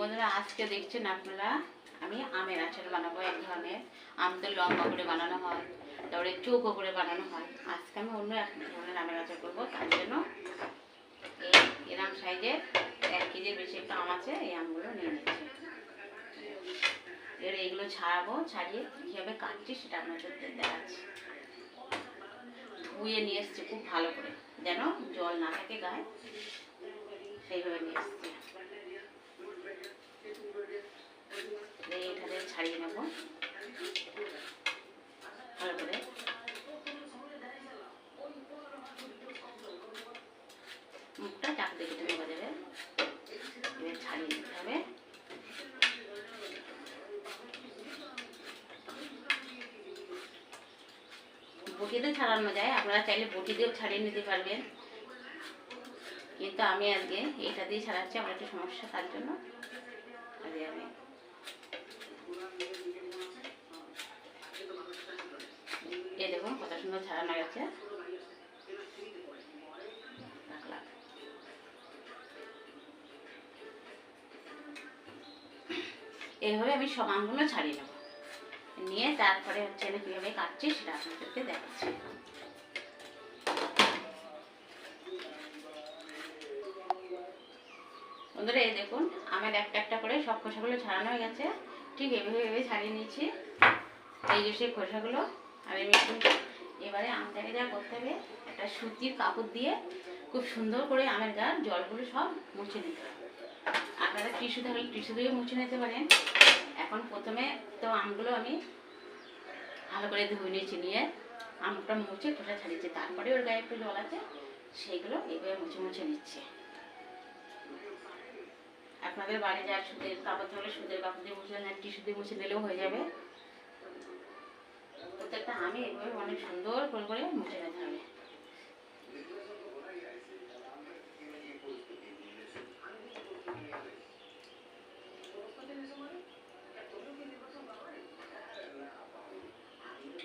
বন্ধুরা আজকে দেখছেন আপনারা আমি আমের আচার বানাবো। এক ধরনের আম তো লম্বা করে বানানো হয়, তারপরে চৌকো করে বানানো হয়। আজকে আমি অন্য এক ধরনের আমের আচার করবো। তার জন্য এই এরম সাইজের 1 কেজির বেশি একটা আম আছে, এই আমগুলো নিয়ে নিচ্ছি। এবার এইগুলো ছাড়াবো, ছাড়িয়ে কীভাবে কাটছি সেটা আপনাদের দেখাচ্ছি। ধুয়ে নিয়ে এসছি খুব ভালো করে, যেন জল না থাকে গায়ে, সেইভাবে নিয়ে এসছি। এইটাতে ছাড়িয়ে নেব ভালো করে। মুখটা চাক দিয়ে কেটে নেওয়া যাবে। এবার ছাড়িয়ে নিতে হবে। বটিতে ছাড়ানো যায়, আপনারা চাইলে বটি দিয়েও ছাড়িয়ে নিতে পারবেন, কিন্তু আমি আজকে এইটা দিয়ে ছাড়াচ্ছি। আমার একটু সমস্যা, তার জন্য আজকে আমি এই দেখুন কত সুন্দর ছাড়ানো গেছে। এইভাবে আমি সব আমগুলো ছাড়িয়ে নেব, নিয়ে তারপরে হচ্ছে আমি কীভাবে কাটছি সেটা আপনাদেরকে দেখাচ্ছি। বন্ধুরা এই দেখুন আমার একটা একটা করে সব খোসাগুলো ছাড়ানো হয়ে গেছে। ঠিক এভাবে ছাড়িয়ে নিয়েছি। এই যে সেই খোসাগুলো আর এই মেশিনটা। এবারে আমটাকে যা করতে হবে, একটা সুতির কাপড় দিয়ে খুব সুন্দর করে আমের গার জলগুলো সব মুছে নিতে হবে। আপনারা টিস্যু থাকলে টিস্যু দিয়ে মুছে নিতে পারেন। এখন প্রথমে তো আমগুলো আমি ভালো করে ধুয়ে নিয়েছি, নিয়ে আমটা মুছে খোসা ছাড়িয়েছি। তারপরে ওর গায়ে একটু জল আছে, সেইগুলো এইভাবে মুছে মুছে নিচ্ছে। আপনাদের বাড়ি যা সুতির কাপড় থাকলে সুতির কাপড় দিয়ে মুছে নেন, টিস্যু দিয়ে মুছে দিলেও হয়ে যাবে। প্রত্যেকটা আমি এইভাবে অনেক সুন্দর করে করে মুছে নিতে হবে।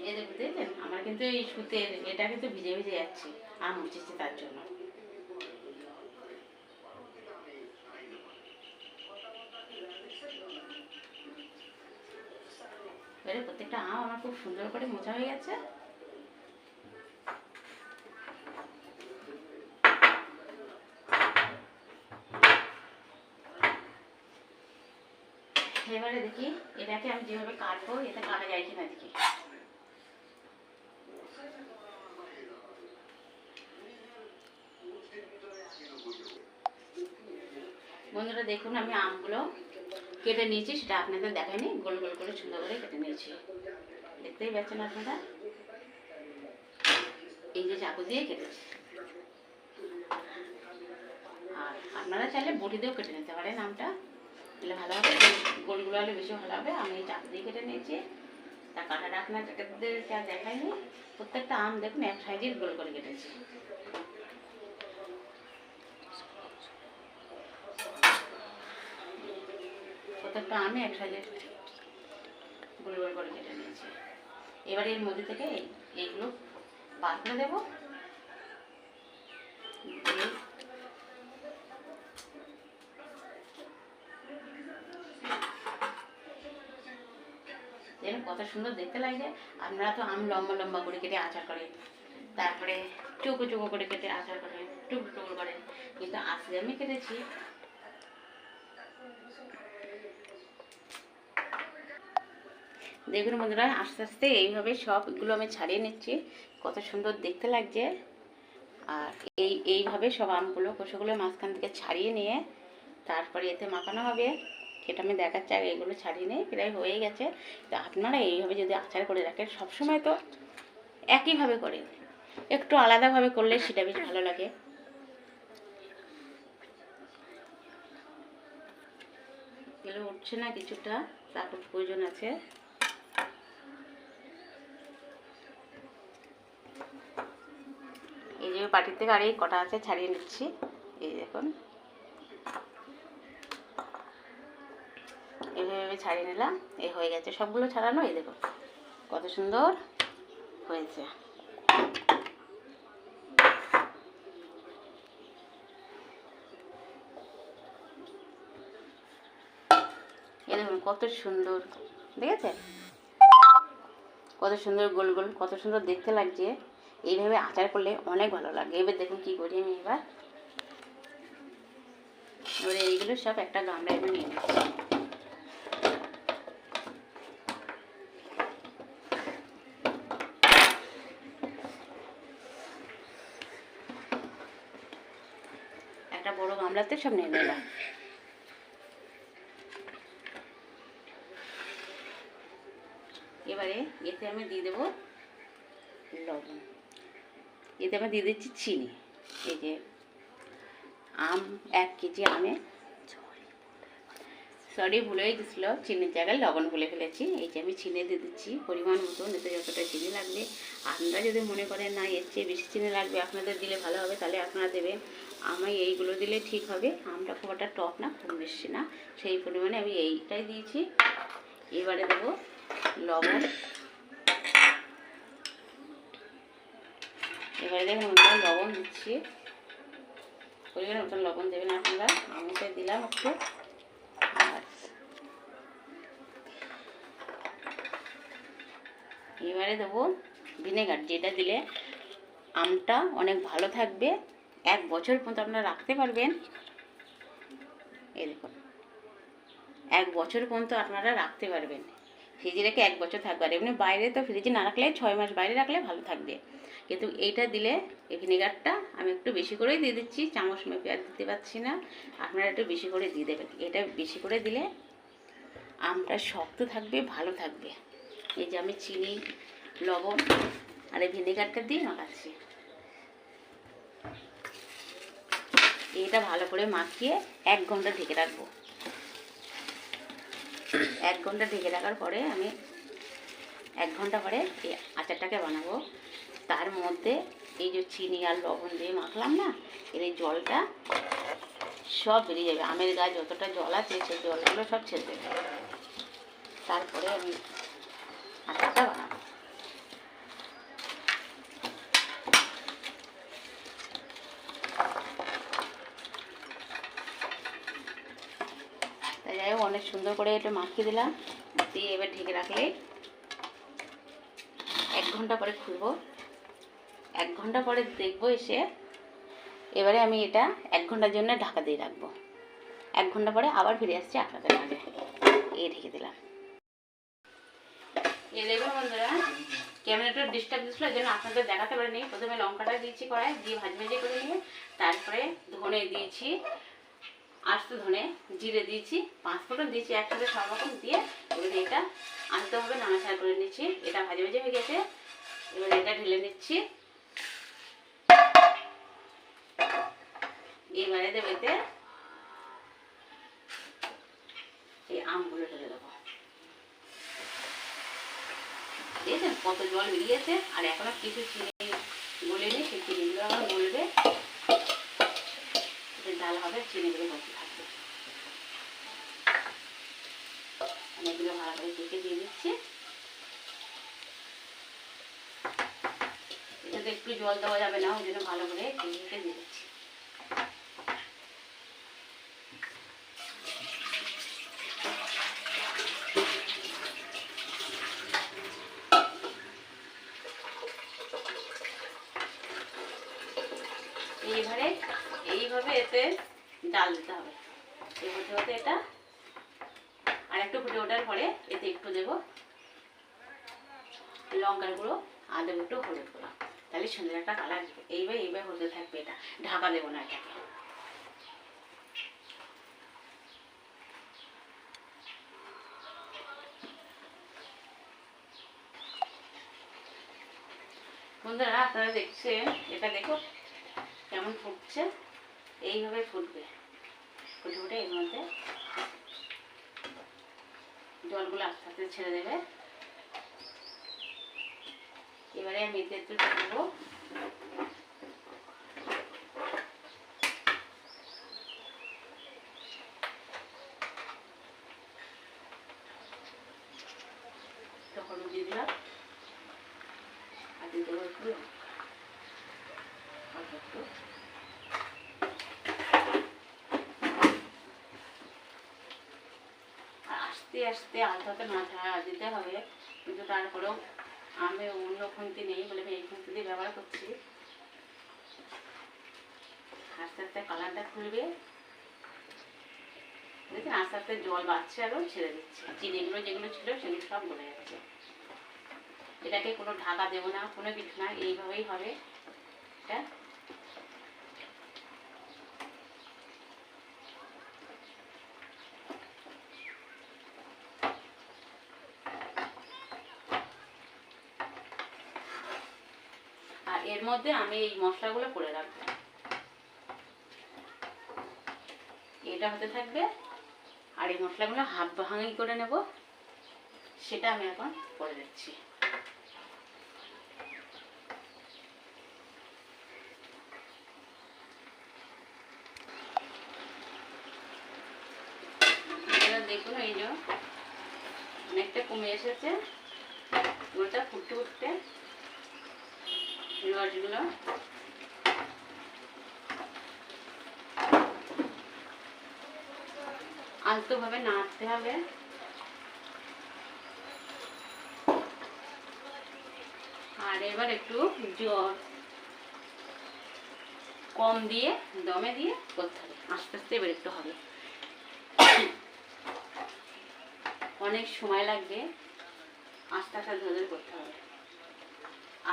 এই দেখুন দেখলেন, আমার কিন্তু এই সুতের এটা কিন্তু ভিজে ভিজে যাচ্ছে, আম মুছেছি তার জন্য। এবারে প্রত্যেকটা আম আমার খুব সুন্দর করে মোছা হয়ে গেছে। এবারে দেখি এটাকে আমি যেভাবে কাটবো, এটা কাটা যায় কিনা দেখি। বন্ধুরা দেখুন আমি আমগুলো কেটে নিয়েছি, সেটা আপনাদের দেখায়নি। গোল গোল করে সুন্দর করে কেটে নিয়েছি, দেখতেই পাচ্ছেন আপনারা। এই যে চাকু দিয়ে কেটেছি। আর আপনারা চাইলে বটি দিয়েও কেটে নিতে পারেন আমটা, তাহলে ভালো হবে। গোলগুলো হলে বেশি ভালো হবে। আমি এই চাকু দিয়ে কেটে নিয়েছি। তা কাটাটা আপনাদেরকে আর দেখায়নি। প্রত্যেকটা আম দেখুন এক সাইজের গোল করে কেটেছি। প্রত্যেকটা আমি এক সাইজের গোল গোল করে কেটে নিয়েছি। এবার এর মধ্যে থেকে এইগুলো বার করে দেবো। দেখুন কত সুন্দর দেখতে লাগে। আপনারা তো আম লম্বা লম্বা করে কেটে আচার করেন, তারপরে চৌকো চৌকো করে কেটে আচার করেন, টুকরো টুকরো করেন, কিন্তু আজকে আমি কেটেছি দেখুন বন্ধুরা। আস্তে আস্তে এইভাবে সবগুলো আমি ছাড়িয়ে নিচ্ছি, কত সুন্দর দেখতে লাগছে। আর এইভাবে সব আমগুলো খোসাগুলো মাঝখান থেকে ছাড়িয়ে নিয়ে তারপরে এতে মাখানো হবে। সেটা আমি দেখাচ্ছি। আগে এগুলো ছাড়িয়ে নিয়ে প্রায় হয়ে গেছে। তো আপনারা এইভাবে যদি আচার করে রাখেন, সবসময় তো একইভাবে করেন, একটু আলাদাভাবে করলে সেটা বেশ ভালো লাগে। এগুলো উঠছে না কিছুটা, তারপর প্রয়োজন আছে। এই যে বাটির থেকে আর এই কটা আছে ছাড়িয়ে নিচ্ছি। এই দেখুন এইভাবে ছাড়িয়ে নিলাম। এই হয়ে গেছে সবগুলো ছাড়ানো। এই দেখুন কত সুন্দর হয়েছে। এই দেখুন কত সুন্দর, দেখেছেন কত সুন্দর গোল গোল, কত সুন্দর দেখতে লাগছে। এইভাবে আচার করলে অনেক ভালো লাগে। এবার দেখুন কী করি আমি এবার এইগুলো সব একটা গামলায় আমি নিয়ে নিচ্ছি। একটা বড় গামলাতে সব নিয়ে নিলাম। এবারে এতে আমি দিয়ে দেবো লবণ, এতে আমি দিয়ে দিচ্ছি চিনি। এই যে আম 1 কেজি আমে, সরি ভুলে গেছিলো, চিনির জায়গায় লবণ ভুলে ফেলেছি। এই যে আমি চিনি দিয়ে দিচ্ছি পরিমাণ মতন, এতে যতটা চিনি লাগবে। আপনারা যদি মনে করেন না এর চেয়ে বেশি চিনি লাগবে, আপনাদের দিলে ভালো হবে, তাহলে আপনারা দেবেন। আমি এইগুলো দিলে ঠিক হবে। আমটা খুব একটা টক না, খুব মিষ্টি না, সেই পরিমাণে আমি এইটাই দিয়েছি। এবারে দেবো লবণ। এবারে দেখুন লবণ দিচ্ছি, পরিমাণ মতন লবণ দেবেন আপনারা। আমিতে দিলাম একটু। আর এবারে দেবো ভিনেগার, যেটা দিলে আমটা অনেক ভালো থাকবে, 1 বছর পর্যন্ত আপনারা রাখতে পারবেন। এই দেখুন 1 বছর পর্যন্ত আপনারা রাখতে পারবেন, ফ্রিজে রেখে 1 বছর থাকবে। আর এমনি বাইরে তো ফ্রিজে না রাখলে 6 মাস বাইরে রাখলে ভালো থাকবে। কিন্তু এইটা দিলে, এই ভিনেগারটা আমি একটু বেশি করেই দিয়ে দিচ্ছি, চামচ মেপে আর দিতে পারছি না, আপনারা একটু বেশি করে দিয়ে দেবেন। এটা বেশি করে দিলে আমটা শক্ত থাকবে, ভালো থাকবে। এই যে আমি চিনি, লবণ আর এই ভিনেগারটা দিয়ে মাখাচ্ছি। এটা ভালো করে মাখিয়ে 1 ঘন্টা ঢেকে রাখবো। 1 ঘন্টা ঢেকে রাখার পরে আমি 1 ঘন্টা পরে এই আচারটাকে বানাবো। তার মধ্যে এই যে চিনি আর লবণ দিয়ে মাখলাম না, এর এই জলটা সব বেরিয়ে যাবে। আমের গায়ে যতটা জল আছে সেই জলগুলো সব ছেড়ে দেবে। তারপরে আমি আচারটা বানাবো। তাই যাই হোক অনেক সুন্দর করে একটু মাখিয়ে দিলাম, দিয়ে এবার ঢেকে রাখলে 1 ঘন্টা পরে খুলবো। 1 ঘন্টা পরে দেখবো এসে, এবারে আমি এটা 1 ঘন্টার জন্য ঢাকা দিয়ে রাখবো। 1 ঘন্টা পরে আবার ফিরে আসছি আপনাদের মাঝে। এই ঢেকে দিলাম। এই দেখুন বন্ধুরা, ক্যামেরাটা ডিস্টার্ব দিচ্ছিল, এই জন্য আপনাদের দেখাতে পারিনি। প্রথমে লঙ্কাটা দিয়েছি কড়াই, দিয়ে ভাজি করে নিয়ে তারপরে ধনে দিয়েছি, আস্ত ধনে, জিরে দিয়েছি, 5 ফোড়ন দিয়েছি, একসাথে সব রকম দিয়ে এবারে এটা আনতে হবে, নাড়াচাড়া করে নিচ্ছি। এটা ভাজি হয়ে গেছে, এবার এটা ঢেলে নিচ্ছি। এবারে দেবো এতে এই আমগুলো ঢেলে দেবো। দেখেছেন কত জল বেরিয়েছে, আর এখনো কিছু চিনি গলেনি, সেই চিনিগুলো আমার গলবে, ডাল হবে, চিনিগুলো বসে থাকবে। অনেকগুলো ভালো করে কেটে দিয়ে দিচ্ছি। এটাতে একটু জল দেওয়া যাবে না, ওই জন্য ভালো করে কেটে দিয়ে দিচ্ছি। এইভাবে এতে ডাল দিতে হবে। এই হতে হতে এটা আর একটু ফুটে ওঠার পরে এতে একটু দেবো লঙ্কার গুঁড়ো, আর দেবো একটু হলুদ গুঁড়ো, তাহলে সুন্দর একটা কালার আসবে। এইভাবে হতে থাকবে, এটা ঢাকা দেবো না এটাকে। বন্ধুরা আপনারা দেখছেন, এটা দেখো কেমন ফুটছে, এইভাবে ফুটবে। ফুটে ফুটে এর মধ্যে জলগুলো আস্তে আস্তে ছেড়ে দেবে। এবারে আমি এতে একটু দেবো হলুদ দিয়ে দিলাম, আর দিয়ে দেবো একটু অল্প একটু, আর আস্তে আস্তে আস্তে আলতো হাতে মাথা দিতে হবে, কিন্তু তারপরেও আমি অন্য খুন্তি নেই বলে আমি এই খুন্তি দিয়ে ব্যবহার করছি। আস্তে আস্তে কালারটা খুলবে, দেখুন আস্তে আস্তে জল বাড়ছে আরও ছেড়ে দিচ্ছে, চিনিগুলো যেগুলো ছিল সেগুলো সব গলে যাচ্ছে। এটাকে কোনো ঢাকা দেবো না, কোনো কিছু না, এইভাবেই হবে এটা। আর এর মধ্যে আমি এই মশলাগুলো করে রাখবো, এটা হতে থাকবে। আর এই মশলাগুলো হাফ ভাঙি করে নেব, সেটা আমি এখন করে দিচ্ছি। দেখুন এই যে অনেকটা কমে এসেছে, ওটা ফুটতে ফুটতে রসগুলো আলতোভাবে নাড়তে হবে। আর এবার একটু জল কম দিয়ে দমে দিয়ে করতে হবে, আস্তে আস্তে এবার একটু হবে, অনেক সময় লাগবে, আস্তে আস্তে ধরে ধরে করতে হবে।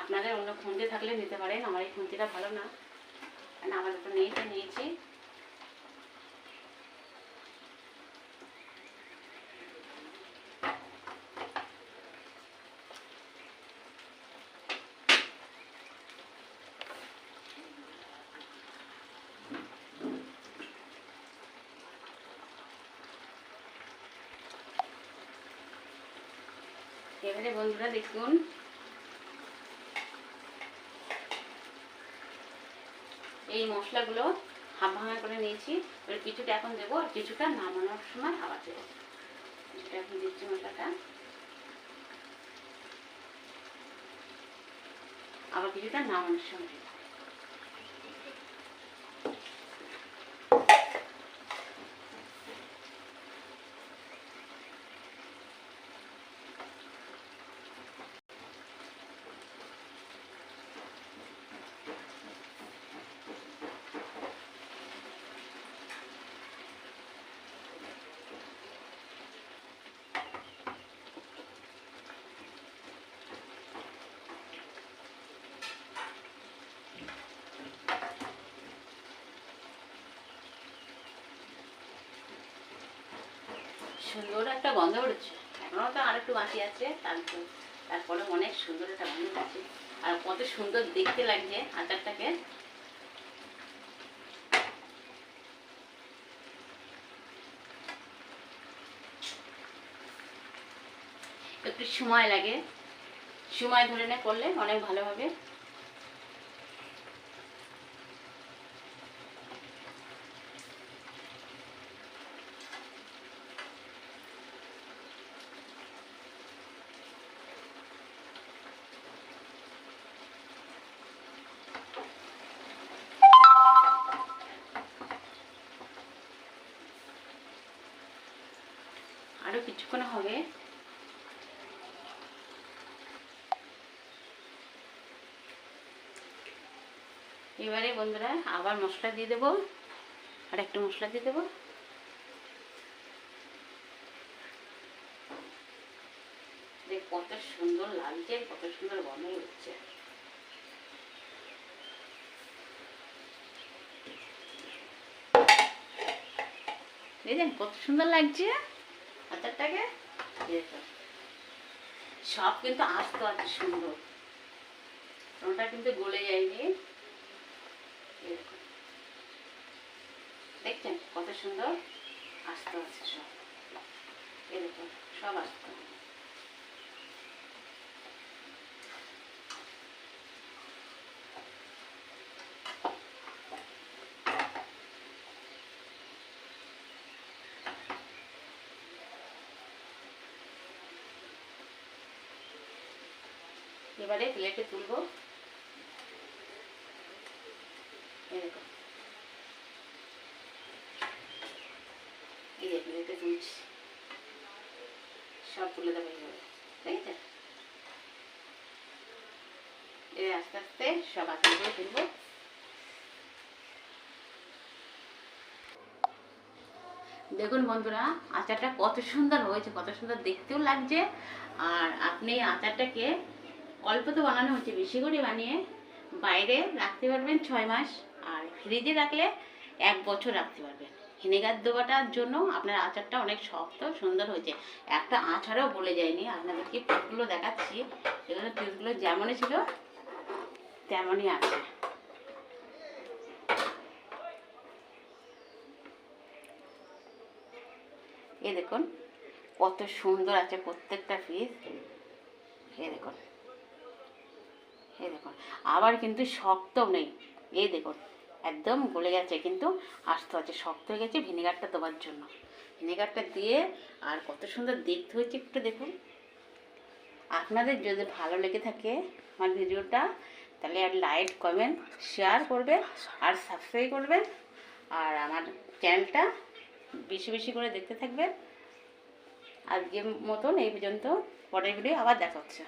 আপনাদের অন্য খুন্তি থাকলে নিতে পারেন, আমার এই খুন্তিটা ভালো না, কারণ আমার তো নিয়েছি। এবারে বন্ধুরা দেখুন এই মশলাগুলো হাফ ভাঙা করে নিয়েছি, এবার কিছুটা এখন দেবো আর কিছুটা নামানোর সময় আবার দেবো। কিছুটা এখন দিচ্ছি মশলাটা, আবার কিছুটা নামানোর সময় দেবো। সুন্দর একটা গন্ধ বেরোচ্ছে, এখনও তো আরেকটু বাকি আছে, তারপরে অনেক সুন্দর একটা গন্ধ আছে। আর কত সুন্দর দেখতে লাগছে আচারটাকে। একটু সময় লাগে, সময় ধরে না করলে অনেক ভালো হবে। আরো কিছুক্ষণ হবে। এবারে বন্ধুরা আবার মশলা দিয়ে দেবো, আর একটু মশলা দিয়ে দেবো। দেখ কত সুন্দর লাগছে, কত সুন্দর গন্ধ হচ্ছে। দেখেন কত সুন্দর লাগছে আচারটাকে। সব কিন্তু আস্ত আছে সুন্দর, কোনটা কিন্তু গলে যায়নি। দেখছেন কত সুন্দর আস্ত আছে সব, এরকম সব আস্ত। এবারে প্লেটে তুলবো, এরকম এই যে প্লেটে তুলছি। সব তুলে দেবো এইভাবে, ঠিক আছে? এই আস্তে আস্তে সব আচারগুলো তুলবো। দেখুন বন্ধুরা, আচারটা কত সুন্দর হয়েছে, কত সুন্দর দেখতেও লাগছে। আর আপনি আচারটাকে অল্প তো বানানো হচ্ছে, বেশি করে বানিয়ে বাইরে রাখতে পারবেন 6 মাস, আর ফ্রিজে রাখলে 1 বছর রাখতে পারবেন। ভিনেগার দেওয়াটার জন্য আপনার আচারটা অনেক শক্ত সুন্দর হয়েছে, একটা আচারও বলে যায়নি। আপনাদেরকে পিসগুলো দেখাচ্ছি, এগুলো পিসগুলো যেমনই ছিল তেমনই আছে। এই দেখুন কত সুন্দর আছে প্রত্যেকটা পিস। এই দেখুন, এই দেখুন, আবার কিন্তু শক্তও নেই। এই দেখুন একদম গলে গেছে, কিন্তু আস্তে আছে, শক্ত হয়ে গেছে ভিনেগারটা দেওয়ার জন্য। ভিনেগারটা দিয়ে আর কত সুন্দর দেখতে হয়েছে একটু দেখুন। আপনাদের যদি ভালো লেগে থাকে আমার ভিডিওটা, তাহলে আর লাইক কমেন্ট শেয়ার করবেন আর সাবস্ক্রাইব করবেন, আর আমার চ্যানেলটা বেশি বেশি করে দেখতে থাকবেন। আজকের মতন এই পর্যন্ত, পরের ভিডিও আবার দেখা হচ্ছে।